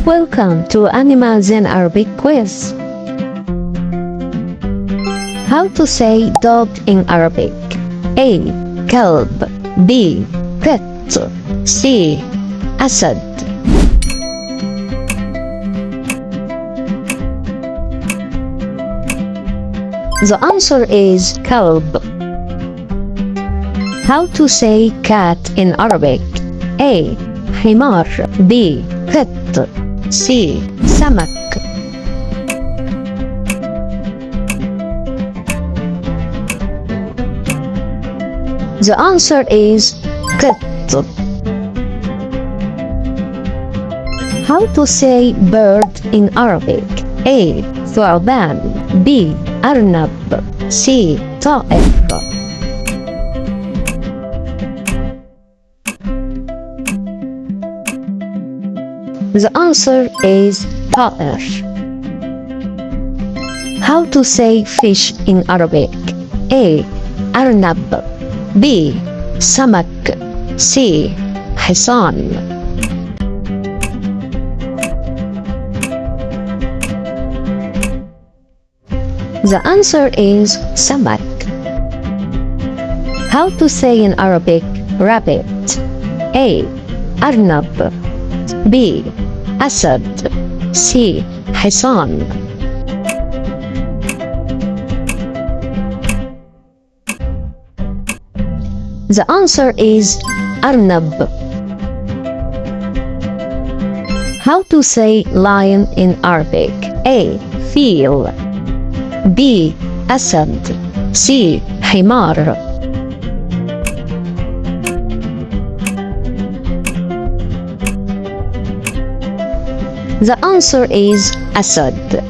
Welcome to Animals in Arabic quiz. How to say dog in Arabic? A. كلب B. cat C. أسد. The answer is كلب. How to say cat in Arabic? A. حمار B. قط C. سمك. The answer is قط. How to say bird in Arabic? A. ثعبان B. أرنب C. طائر. The answer is طائر. How to say fish in Arabic? A. أرنب B. سمك C. حصان. The answer is سمك. How to say in Arabic rabbit? A. أرنب B. أسد C. حصان. The answer is أرنب. How to say lion in Arabic? A. فيل B. أسد C. حمار. The answer is أسد.